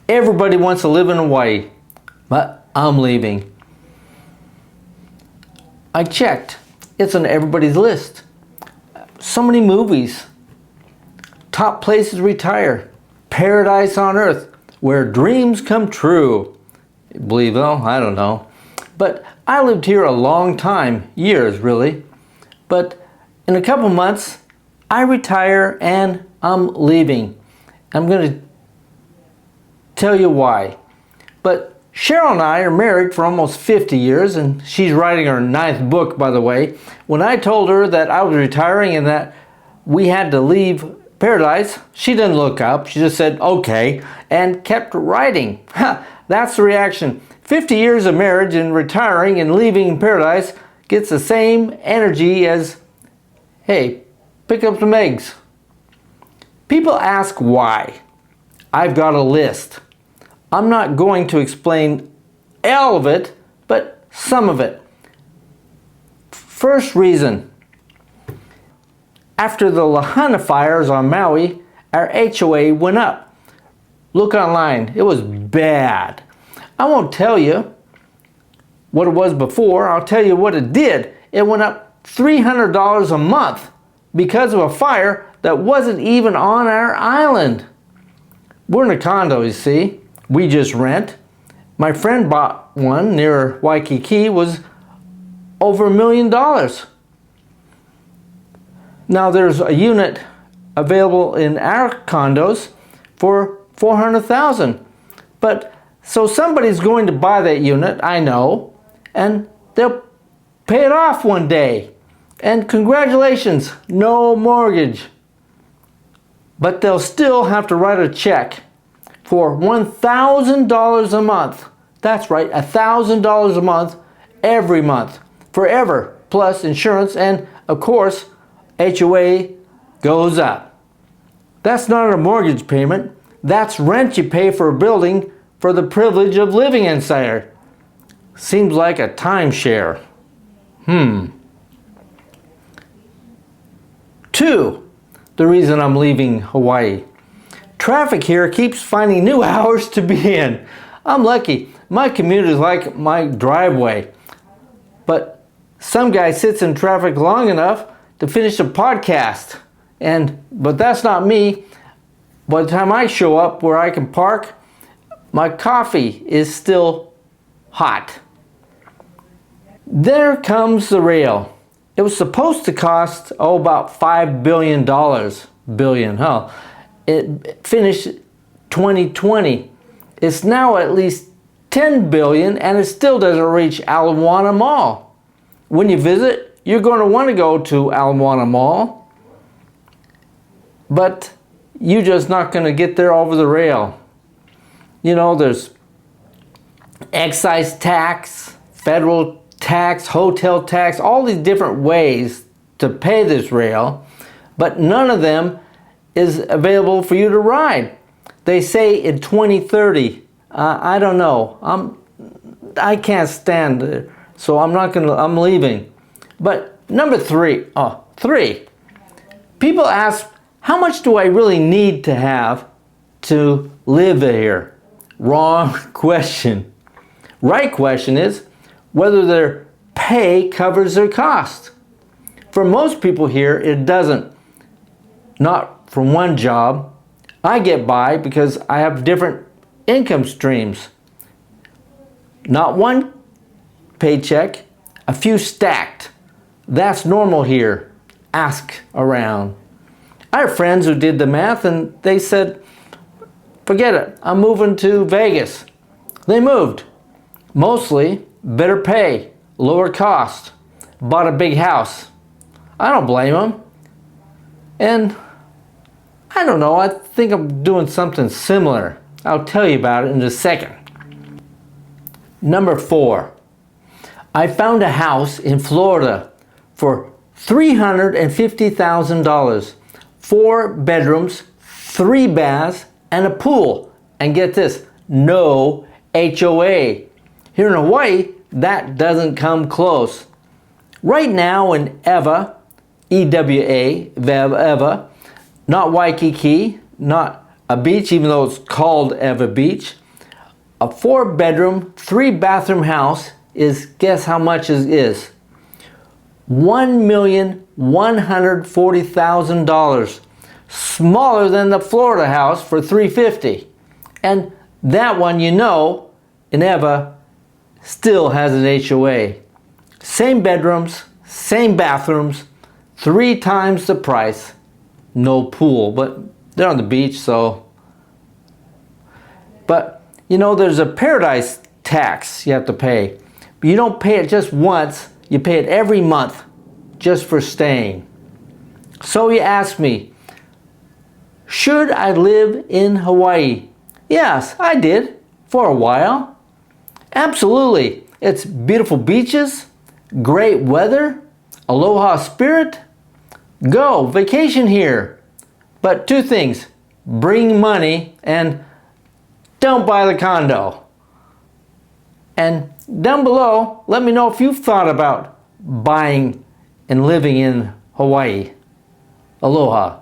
Everybody wants to live in Hawaii, but I'm leaving. I checked. It's on everybody's list. So many movies. Top places to retire. Paradise on Earth, where dreams come true. Believe it? I don't know. But I lived here a long time, years really. But in a couple months, I retire and I'm leaving. I'm going to tell you why. But Cheryl and I are married for almost 50 years, and she's writing her 9th book, by the way. When I told her that I was retiring and that we had to leave Paradise, she didn't look up. She just said, okay, and kept writing. That's the reaction. 50 years of marriage and retiring and leaving Paradise gets the same energy as, hey, pick up some eggs. People ask why. I've got a list. I'm not going to explain all of it, but some of it. First reason. After the Lahaina fires on Maui, our HOA went up. Look online. It was bad. I won't tell you what it was before. I'll tell you what it did. It went up $300 a month because of a fire that wasn't even on our island. We're in a condo, you see. We just rent. My friend bought one near Waikiki. Was over $1 million. Now there's a unit available in our condos for $400,000. But so somebody's going to buy that unit, I know, and they'll pay it off one day. And congratulations, no mortgage. But they'll still have to write a check for $1,000 a month. That's right, $1,000 a month, every month, forever, plus insurance, and of course, HOA goes up. That's not a mortgage payment. That's rent you pay for a building for the privilege of living inside it. Seems like a timeshare. 2, the reason I'm leaving Hawaii. Traffic here keeps finding new hours to be in. I'm lucky. My commute is like my driveway. But some guy sits in traffic long enough to finish a podcast. But that's not me. By the time I show up where I can park, my coffee is still hot. There comes the rail. It was supposed to cost, about $5 billion. Billion, huh? It finished 2020. It's now at least $10 billion, and it still doesn't reach Ala Moana Mall. When you visit, you're going to want to go to Ala Moana Mall, but you're just not going to get there over the rail. You know, there's excise tax, federal tax, hotel tax, all these different ways to pay this rail, but none of them is available for you to ride. They say in 2030, I don't know. I can't stand it, so I'm leaving. But number 3, people ask, how much do I really need to have to live here? Wrong question. Right question is whether their pay covers their cost. For most people here, it doesn't. Not from one job. I get by because I have different income streams. Not one paycheck, a few stacked. That's normal here. Ask around. I have friends who did the math and they said, forget it, I'm moving to Vegas. They moved. Mostly better pay, lower cost, bought a big house. I don't blame them. And I don't know, I think I'm doing something similar. I'll tell you about it in a second. Number 4, I found a house in Florida for $350,000. 4 bedrooms, 3 baths, and a pool. And get this, no HOA. Here in Hawaii, that doesn't come close. Right now in Ewa, EWA, Eva, not Waikiki, not a beach, even though it's called Ewa Beach. A 4-bedroom, 3-bathroom house is, guess how much it is? $1,140,000. Smaller than the Florida house for $350,000. And that one, you know, in Ewa, still has an HOA. Same bedrooms, same bathrooms, 3 times the price. No pool, but they're on the beach, so. But, you know, there's a paradise tax you have to pay. But you don't pay it just once, you pay it every month just for staying. So you ask me, should I live in Hawaii? Yes, I did, for a while. Absolutely. It's beautiful beaches, great weather, aloha spirit. Go, vacation here. But 2 things, bring money and don't buy the condo. And down below, let me know if you've thought about buying and living in Hawaii. Aloha.